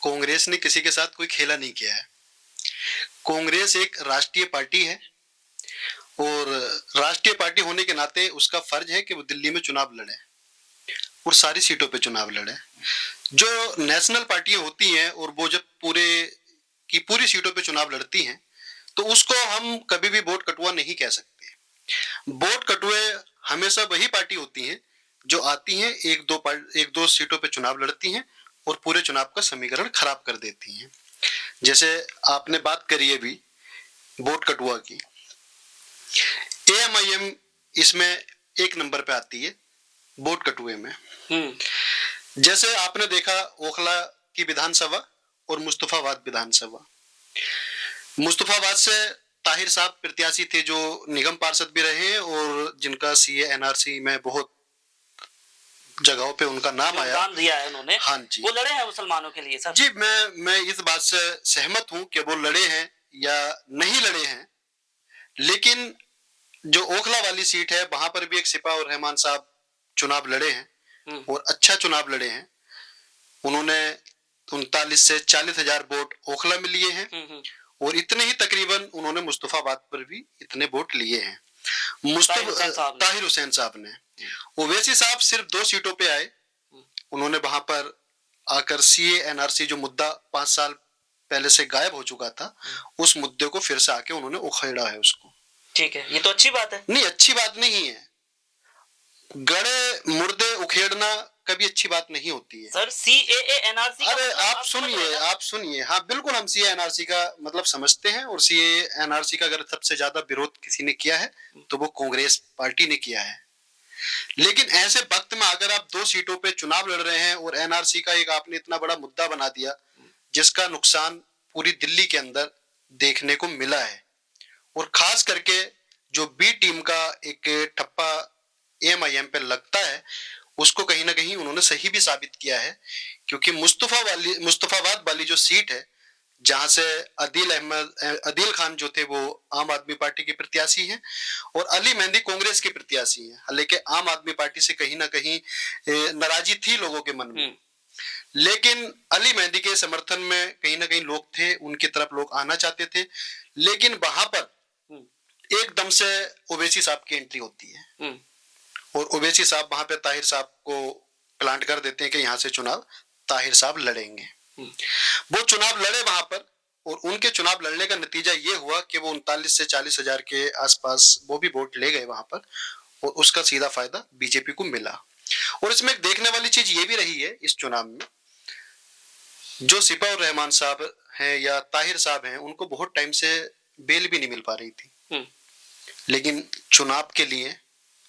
कांग्रेस ने किसी के साथ कोई खेला नहीं किया है। कांग्रेस एक राष्ट्रीय पार्टी है और राष्ट्रीय पार्टी होने के नाते उसका फर्ज है कि वो दिल्ली में चुनाव लड़े और सारी सीटों पे चुनाव लड़े। जो नेशनल पार्टियां होती हैं और वो जब पूरी सीटों पे चुनाव लड़ती हैं तो उसको हम कभी भी वोट कटुआ नहीं कह सकते। वोट कटुए हमेशा वही पार्टी होती हैं जो आती हैं एक दो सीटों पे चुनाव लड़ती हैं और पूरे चुनाव का समीकरण खराब कर देती हैं। जैसे आपने बात करी अभी वोट कटुआ की, एएमआईएम इसमें एक नंबर पे आती है वोट कटुए में। जैसे आपने देखा ओखला की विधानसभा और मुस्तफाबाद विधानसभा, मुस्तफाबाद से ताहिर साहब प्रत्याशी थे जो निगम पार्षद भी रहे और जिनका सीए एनआरसी में बहुत जगहों पे उनका नाम आया, दिया है उन्होंने। हाँ जी, वो लड़े हैं मुसलमानों के लिए सर। जी, मैं इस बात से सहमत हूं कि वो लड़े हैं या नहीं लड़े हैं, लेकिन जो ओखला वाली सीट है वहां पर भी एक सिपा और रहमान साहब चुनाव लड़े हैं और अच्छा चुनाव लड़े हैं। उन्होंने 39 से 40,000 वोट ओखला में लिए हैं और इतने ही तकरीबन उन्होंने मुस्तफाबाद पर भी इतने वोट लिए हैं। ताहिर हुसैन साहब ने, ओवैसी साहब सिर्फ 2 सीटों पे आए। उन्होंने वहां पर आकर सीए एनआरसी जो मुद्दा 5 साल पहले से गायब हो चुका था उस मुद्दे को फिर से आके उन्होंने उखेड़ा है उसको। ठीक है, ये तो अच्छी बात है। नहीं, अच्छी बात नहीं है। गड़े मुर्दे उखेड़ना कभी अच्छी बात नहीं होती है सर। सीएए एनआरसी, अरे आप सुनिए, हाँ बिल्कुल हम सीए एनआरसी का मतलब समझते हैं और सीए एनआरसी का अगर सबसे ज्यादा विरोध किसी ने किया है तो वो कांग्रेस पार्टी ने किया है। लेकिन ऐसे वक्त में अगर आप 2 सीटों पे चुनाव लड़ रहे हैं और एनआरसी का एक आपने इतना बड़ा मुद्दा बना दिया जिसका नुकसान पूरी दिल्ली के अंदर देखने को मिला है और खास करके जो बी टीम का एक ठप्पा एएमआईएम पे लगता है उसको कहीं ना कहीं उन्होंने सही भी साबित किया है, क्योंकि मुस्तफाबाद वाली जो सीट है जहां से अदील खान जो थे वो आम आदमी पार्टी के प्रत्याशी हैं और अली मेहंदी कांग्रेस के प्रत्याशी हैं। हालांकि आम आदमी पार्टी से कहीं ना कहीं नाराजगी थी लोगों के मन में, लेकिन अली मेहंदी के समर्थन में कहीं ना कहीं लोग थे, उनकी तरफ लोग आना चाहते थे। लेकिन वहां पर एकदम से ओवैसी साहब की एंट्री होती है और ओवैसी साहब वहां पे ताहिर साहब को प्लांट कर देते हैं कि यहाँ से चुनाव ताहिर साहब लड़ेंगे। वो चुनाव लड़े वहां पर और उनके चुनाव लड़ने का नतीजा ये हुआ कि वो 39 से 40,000 के आसपास वो भी वोट ले गए वहां पर और उसका सीधा फायदा बीजेपी को मिला। और इसमें एक देखने वाली चीज ये भी रही है इस चुनाव में, जो सिपा और रहमान साहब हैं या ताहिर साहब हैं उनको बहुत टाइम से बेल भी नहीं मिल पा रही थी, लेकिन चुनाव के लिए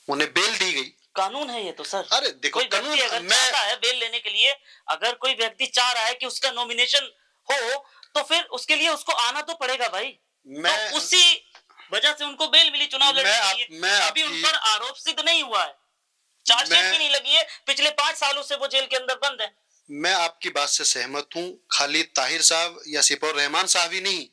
उन्हें बेल दी गई। कानून है ये तो सर। अरे देखो, कानून अगर चाहता है बेल लेने के लिए, अगर कोई व्यक्ति चाह रहा है कि उसका नॉमिनेशन हो तो फिर उसके लिए उसको आना तो पड़ेगा भाई। तो उसी वजह से उनको बेल मिली चुनाव लड़ने के लिए। अभी उन पर आरोप सिद्ध नहीं हुआ है, चार्जशीट भी नहीं लगी है, पिछले 5 सालों से वो जेल के अंदर बंद है। मैं आपकी बात से सहमत हूँ। खाली ताहिर साहब या सिपा रहमान साहब ही नहीं,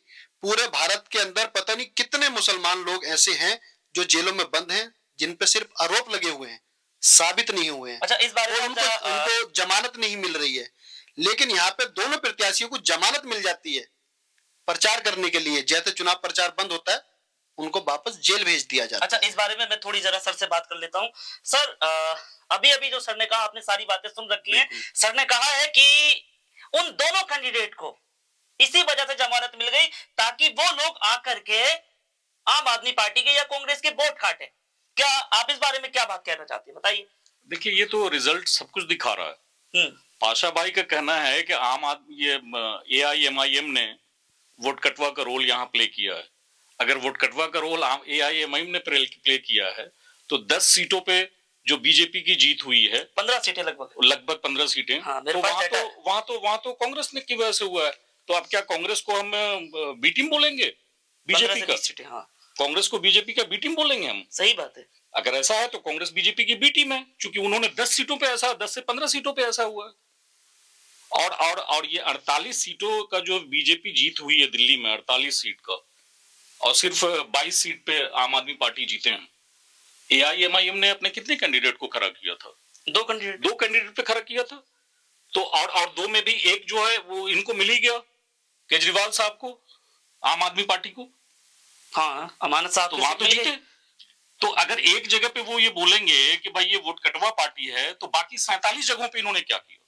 पूरे भारत के अंदर पता नहीं कितने मुसलमान लोग ऐसे हैं जो जेलों में बंद हैं जिन पे सिर्फ आरोप लगे हुए हैं, साबित नहीं हुए हैं। अच्छा, इस बारे में उनको जमानत नहीं मिल रही है, लेकिन यहाँ पे दोनों प्रत्याशियों को जमानत मिल जाती है प्रचार करने के लिए। जैसे चुनाव प्रचार बंद होता है उनको वापस जेल भेज दिया जाता है। अच्छा, इस बारे में मैं थोड़ी जरा सर से बात कर लेता हूँ। सर, अभी जो सर ने कहा, आपने सारी बातें सुन रखी हैं। सर ने कहा है कि उन दोनों कैंडिडेट को इसी वजह से जमानत मिल गई ताकि वो लोग आकर के आम आदमी पार्टी के या कांग्रेस के वोट काटे। क्या आप इस बारे में क्या बात कहना चाहते हैं, बताइए। देखिए, ये तो रिजल्ट सब कुछ दिखा रहा है। पाशा भाई का कहना है कि आम आदमी ये एआईएमआईएम ने वोट कटवा का रोल यहाँ प्ले किया है। अगर वोट कटवा का रोल एआईएमआईएम ने प्ले किया है तो 10 सीटों पे जो बीजेपी की जीत हुई है, 15 सीटें लगभग 15 सीटें, हाँ, तो वहां तो कांग्रेस ने की वजह से हुआ है। तो अब क्या कांग्रेस को हम बी टीम बोलेंगे? बीजेपी का, हाँ। कांग्रेस को बीजेपी का बी टीम बोलेंगे हम? सही बात है। अगर ऐसा है तो कांग्रेस बीजेपी की बी टीम है, क्योंकि उन्होंने 10 सीटों पे ऐसा 10 से 15 सीटों पे ऐसा हुआ है। और ये 48 सीटों का जो बीजेपी जीत हुई है दिल्ली में, 48 सीट का, और सिर्फ 22 सीट पे आम आदमी पार्टी जीते हैं। एआईएमआईएम ने अपने कितने कैंडिडेट को खड़ा किया था? 2 कैंडिडेट पे खड़ा किया था। तो और दो में भी एक जो है वो इनको मिल ही गया, केजरीवाल साहब को, आम आदमी पार्टी को। हाँ, अमानत साहब तो की वहां सीट तो मिल जीते। गई। तो अगर एक जगह पे वो ये बोलेंगे कि भाई ये वोट कटवा पार्टी है, तो बाकी 47 जगहों पे इन्होंने क्या किया?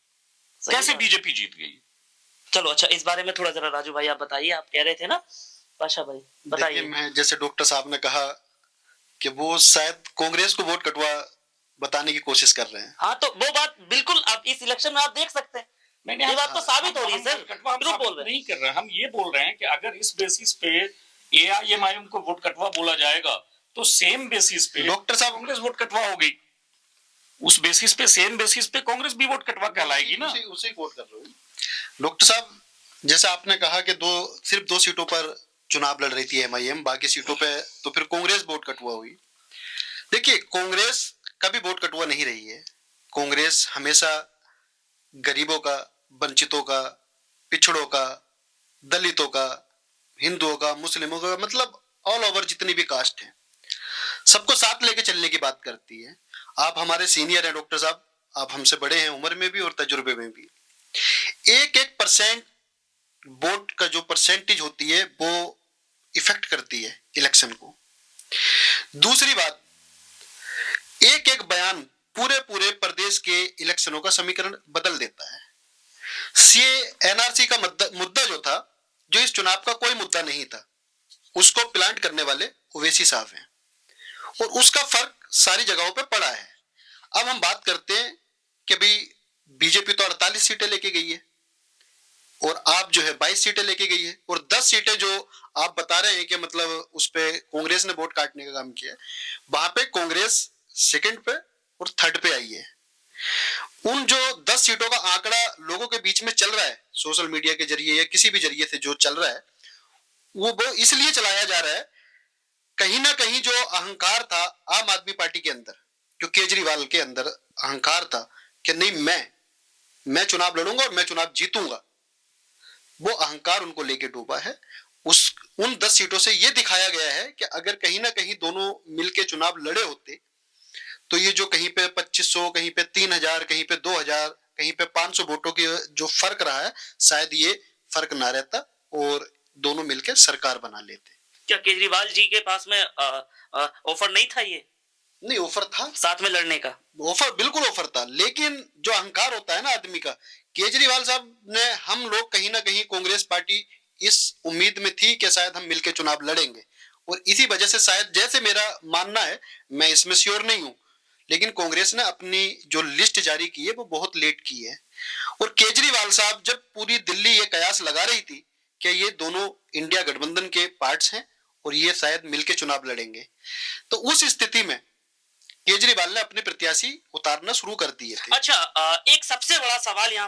सही कैसे बात। बीजेपी जीत गई? चलो अच्छा, इस बारे में थोड़ा जरा राजू भाई आप बताइए, आप कह रहे थे ना पाशा भाई, देखिए, बताइए। मैं जैसे डॉक्टर साहब ने कहा कि वो शायद कांग्रेस को वोट कटवा बताने की कोशिश कर रहे हैं। हाँ, तो वो बात बिल्कुल आप इस इलेक्शन में आप देख सकते हैं, ये बात तो साबित हो रही है सर, कटवा हम क्यों बोल साबित रहे हैं? नहीं कर रहे हैं। हम ये बोल रहे हैं कि अगर इस बेसिस पे एआईएमआईएम को वोट कटवा बोला जाएगा, तो सेम बेसिस पे डॉक्टर साहब, कांग्रेस वोट कटवा हो गई। उस बेसिस पे, सेम बेसिस पे कांग्रेस भी वोट कटवा कहलाएगी ना। उसी कोट कर रहा हूँ डॉक्टर साहब। जैसे आपने कहा कि सिर्फ दो सीटों पर चुनाव लड़ रही थी एमआईएम, बाकी सीटों पे तो फिर कांग्रेस वोट कटवा हुई। देखिए, कांग्रेस कभी वोट कटवा नहीं रही है। कांग्रेस हमेशा गरीबों का, वंचितों का, पिछड़ों का, दलितों का, हिंदुओं का, मुस्लिमों का, मतलब ऑल ओवर जितनी भी कास्ट है, सबको साथ लेके चलने की बात करती है। आप हमारे सीनियर हैं डॉक्टर साहब, आप हमसे बड़े हैं उम्र में भी और तजुर्बे में भी। एक एक परसेंट वोट का जो परसेंटेज होती है वो इफेक्ट करती है इलेक्शन को। दूसरी बात, एक एक बयान पूरे पूरे प्रदेश के इलेक्शनों का समीकरण बदल देता है। सीए एनआरसी का मुद्दा जो था, जो इस चुनाव का कोई मुद्दा नहीं था, उसको प्लांट करने वाले ओवैसी साहब हैं, और उसका फर्क सारी जगहों पे पड़ा है। अब हम बात करते हैं कि भाई बीजेपी तो 48 सीटें लेके गई है और आप जो है 22 सीटें लेके गई है, और 10 सीटें जो आप बता रहे हैं कि मतलब उस पे कांग्रेस ने वोट काटने का काम किया है, वहां पे कांग्रेस सेकंड पे और थर्ड पे आई है। उन जो 10 सीटों का आंकड़ा लोगों के बीच में चल रहा है, सोशल मीडिया के जरिए या किसी भी जरिए से जो चल रहा है, वो इसलिए चलाया जा रहा है, कहीं ना कहीं जो अहंकार था आम आदमी पार्टी के अंदर, जो केजरीवाल के अंदर अहंकार था कि नहीं मैं चुनाव लड़ूंगा और मैं चुनाव जीतूंगा, वो अहंकार उनको लेके डूबा है। उन 10 सीटों से ये दिखाया गया है कि अगर कहीं ना कहीं दोनों मिलके चुनाव लड़े होते, तो ये जो कहीं पे 2500, कहीं पे 3000, कहीं पे 2000, कहीं पे 500 वोटों की जो फर्क रहा है, शायद ये फर्क ना रहता और दोनों मिलकर सरकार बना लेते। क्या केजरीवाल जी के पास में ऑफर नहीं था? ये नहीं, ऑफर था साथ में लड़ने का, ऑफर बिल्कुल ऑफर था, लेकिन जो अहंकार होता है ना आदमी का, केजरीवाल साहब ने, हम लोग कहीं ना कहीं कांग्रेस पार्टी इस उम्मीद में थी कि शायद हम मिलकर चुनाव लड़ेंगे, और इसी वजह से शायद, जैसे मेरा मानना है, मैं इसमें श्योर नहीं हूं, लेकिन कांग्रेस ने अपनी जो लिस्ट जारी की है वो बहुत लेट की है। और केजरीवाल साहब जब पूरी दिल्ली ये कयास लगा रही थी कि ये दोनों इंडिया गठबंधन के पार्ट्स हैं और ये शायद मिलकर चुनाव लड़ेंगे, तो उस स्थिति में केजरीवाल ने अपने प्रत्याशी उतारना शुरू कर दिए थे। अच्छा, एक सबसे बड़ा सवाल यहाँ